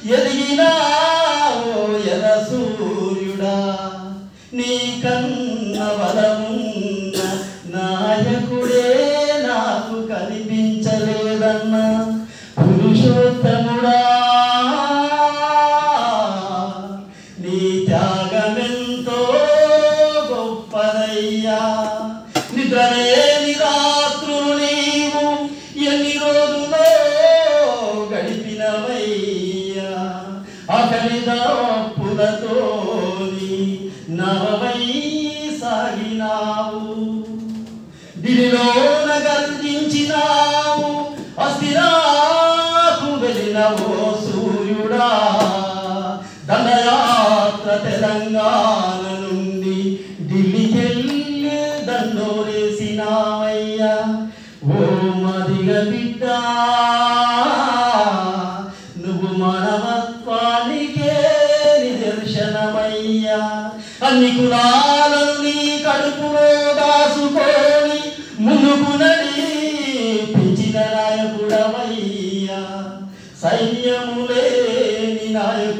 ఎదిగినావో ఎద సూర్యుడా నీ కన్న బలమున్న నాయకుడే నాకు కనిపించలేదన్నా పురుషోత్తముడా నీ త్యాగమెంతో గొప్పదయ్యా నిద్రలేని రాత్రులు నీవు ఎన్ని రోజులో గడిపినవయ్యా ఆకలి దప్పులతోని నవమై సాగినావు దిలిలోన గర్జించినావు అస్థిరాకు వెళ్ళినవో సూర్యుడా దండయాత్ర తెలంగాణ నుండి ఢిల్లీకెళ్ళి దండోరేసినావయ్యా ఓ మదిగ బిడ్డ నువ్వు మానవత్వానికే నిదర్శనమయ్యా అన్ని కులాలను నీ కడుపులో దాసుకొని ముందుకు నడిపించిన నాయకుడవయ్యా సైన్యములేని నాయకుడు